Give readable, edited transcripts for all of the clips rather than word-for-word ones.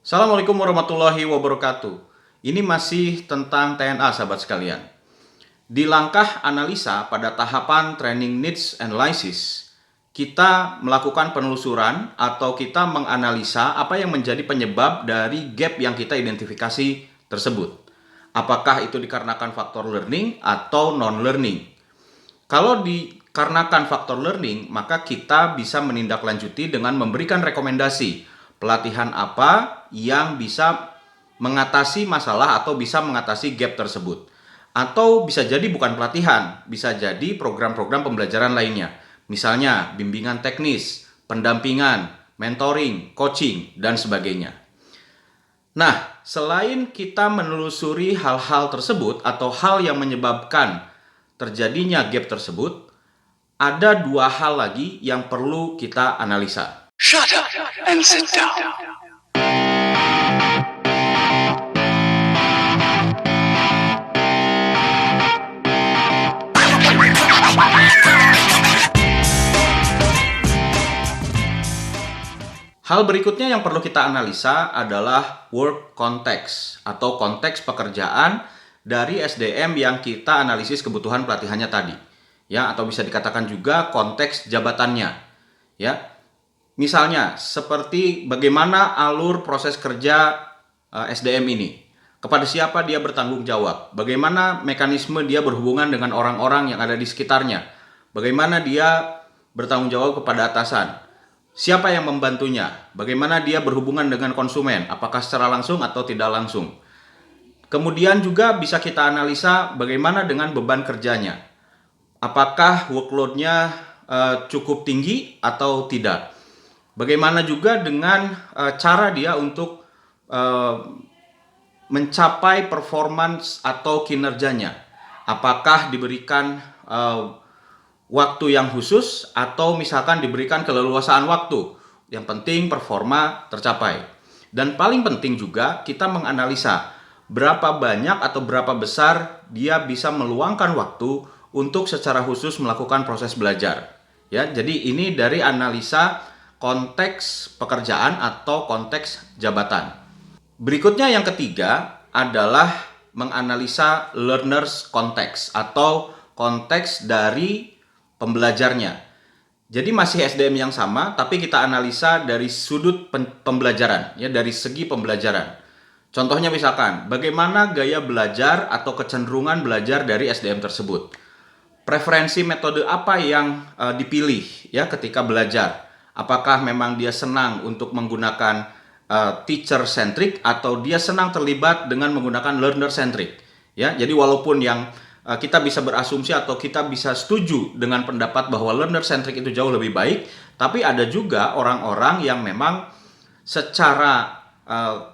Assalamualaikum warahmatullahi wabarakatuh. Ini masih tentang TNA, sahabat sekalian. Di langkah analisa pada tahapan training needs analysis, kita melakukan penelusuran atau kita menganalisa apa yang menjadi penyebab dari gap yang kita identifikasi tersebut. Apakah itu dikarenakan faktor learning atau non-learning? Kalau dikarenakan faktor learning, maka kita bisa menindaklanjuti dengan memberikan rekomendasi pelatihan apa yang bisa mengatasi masalah atau bisa mengatasi gap tersebut. Atau bisa jadi bukan pelatihan, bisa jadi program-program pembelajaran lainnya. Misalnya bimbingan teknis, pendampingan, mentoring, coaching, dan sebagainya. Nah, selain kita menelusuri hal-hal tersebut atau hal yang menyebabkan terjadinya gap tersebut, ada dua hal lagi yang perlu kita analisa. Shut up and sit down. Hal berikutnya yang perlu kita analisa adalah work context atau konteks pekerjaan dari SDM yang kita analisis kebutuhan pelatihannya tadi. Ya, atau bisa dikatakan juga konteks jabatannya. Ya. Misalnya seperti bagaimana alur proses kerja SDM ini. Kepada siapa dia bertanggung jawab? Bagaimana mekanisme dia berhubungan dengan orang-orang yang ada di sekitarnya? Bagaimana dia bertanggung jawab kepada atasan? Siapa yang membantunya? Bagaimana dia berhubungan dengan konsumen? Apakah secara langsung atau tidak langsung? Kemudian juga bisa kita analisa bagaimana dengan beban kerjanya. Apakah workload-nya cukup tinggi atau tidak? Bagaimana juga dengan cara dia untuk mencapai performance atau kinerjanya? Apakah diberikan waktu yang khusus atau misalkan diberikan keleluasaan waktu? Yang penting performa tercapai. Dan paling penting juga kita menganalisa berapa banyak atau berapa besar dia bisa meluangkan waktu untuk secara khusus melakukan proses belajar. Ya, jadi ini dari analisa konteks pekerjaan atau konteks jabatan. Berikutnya yang ketiga adalah menganalisa learners context atau konteks dari pembelajarnya. Jadi masih SDM yang sama, tapi kita analisa dari sudut pembelajaran, ya, dari segi pembelajaran. Contohnya misalkan, bagaimana gaya belajar atau kecenderungan belajar dari SDM tersebut. Preferensi metode apa yang dipilih ya ketika belajar. Apakah memang dia senang untuk menggunakan teacher centric atau dia senang terlibat dengan menggunakan learner centric. Ya, jadi walaupun yang kita bisa berasumsi atau kita bisa setuju dengan pendapat bahwa learner centric itu jauh lebih baik, tapi ada juga orang-orang yang memang secara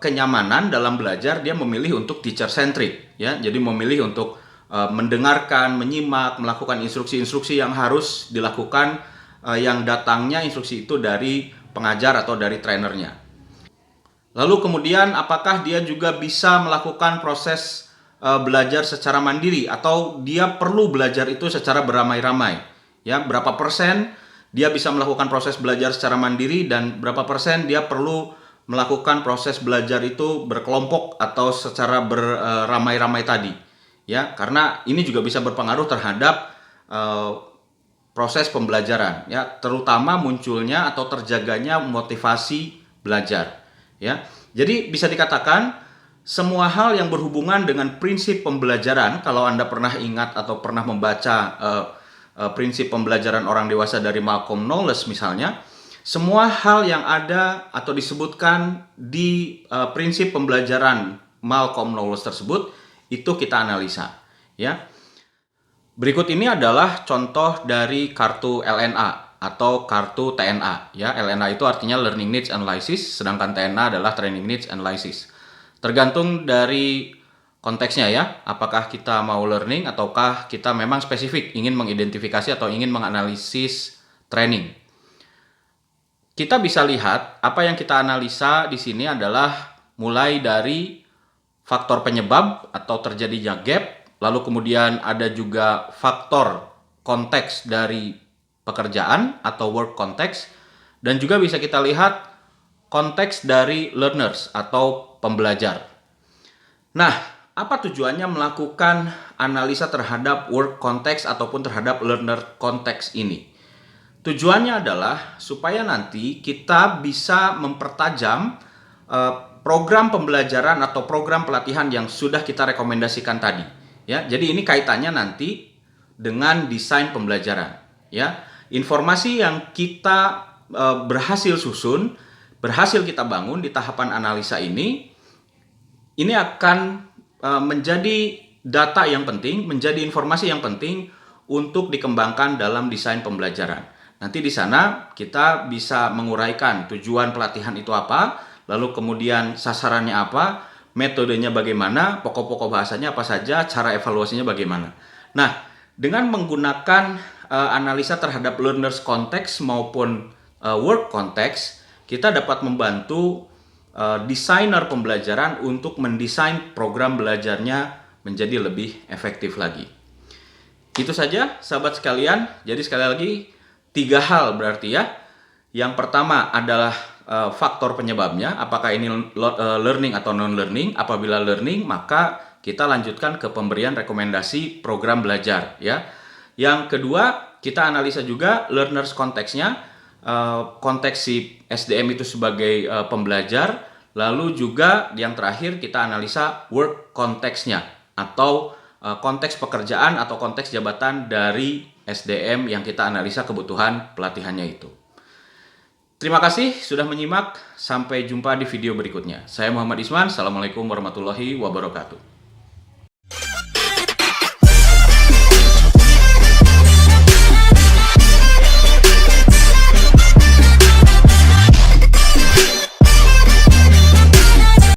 kenyamanan dalam belajar dia memilih untuk teacher centric, ya. Jadi memilih untuk mendengarkan, menyimak, melakukan instruksi-instruksi yang harus dilakukan yang datangnya instruksi itu dari pengajar atau dari trainernya. Lalu kemudian apakah dia juga bisa melakukan proses belajar secara mandiri atau dia perlu belajar itu secara beramai-ramai? Ya, berapa persen dia bisa melakukan proses belajar secara mandiri dan berapa persen dia perlu melakukan proses belajar itu berkelompok atau secara beramai-ramai tadi? Ya, karena ini juga bisa berpengaruh terhadap proses pembelajaran, ya, terutama munculnya atau terjaganya motivasi belajar, ya. Jadi bisa dikatakan semua hal yang berhubungan dengan prinsip pembelajaran, kalau Anda pernah ingat atau pernah membaca prinsip pembelajaran orang dewasa dari Malcolm Knowles misalnya, semua hal yang ada atau disebutkan di prinsip pembelajaran Malcolm Knowles tersebut itu kita analisa, ya. Berikut ini adalah contoh dari kartu LNA atau kartu TNA, ya. LNA itu artinya Learning Needs Analysis, sedangkan TNA adalah Training Needs Analysis. Tergantung dari konteksnya, ya. Apakah kita mau learning ataukah kita memang spesifik ingin mengidentifikasi atau ingin menganalisis training. Kita bisa lihat apa yang kita analisa di sini adalah mulai dari faktor penyebab atau terjadinya gap, lalu kemudian ada juga faktor konteks dari pekerjaan atau work context, dan juga bisa kita lihat konteks dari learners atau pembelajar. Nah, apa tujuannya melakukan analisa terhadap work context ataupun terhadap learner context ini? Tujuannya adalah supaya nanti kita bisa mempertajam program pembelajaran atau program pelatihan yang sudah kita rekomendasikan tadi. Ya, jadi ini kaitannya nanti dengan desain pembelajaran. Ya, informasi yang kita berhasil susun, berhasil kita bangun di tahapan analisa ini akan menjadi data yang penting, menjadi informasi yang penting untuk dikembangkan dalam desain pembelajaran. Nanti di sana kita bisa menguraikan tujuan pelatihan itu apa, lalu kemudian sasarannya apa, metodenya bagaimana, pokok-pokok bahasanya apa saja, cara evaluasinya bagaimana. Nah, dengan menggunakan analisa terhadap learners context maupun work context, kita dapat membantu desainer pembelajaran untuk mendesain program belajarnya menjadi lebih efektif lagi. Itu saja sahabat sekalian. Jadi sekali lagi 3 hal berarti ya. Yang pertama adalah faktor penyebabnya, apakah ini learning atau non-learning. Apabila learning, maka kita lanjutkan ke pemberian rekomendasi program belajar ya. Yang kedua, kita analisa juga learners konteksnya, konteks si SDM itu sebagai pembelajar. Lalu juga yang terakhir kita analisa work konteksnya atau konteks pekerjaan atau konteks jabatan dari SDM yang kita analisa kebutuhan pelatihannya itu. Terima kasih sudah menyimak. Sampai jumpa di video berikutnya. Saya Muhammad Isman. Assalamualaikum warahmatullahi wabarakatuh.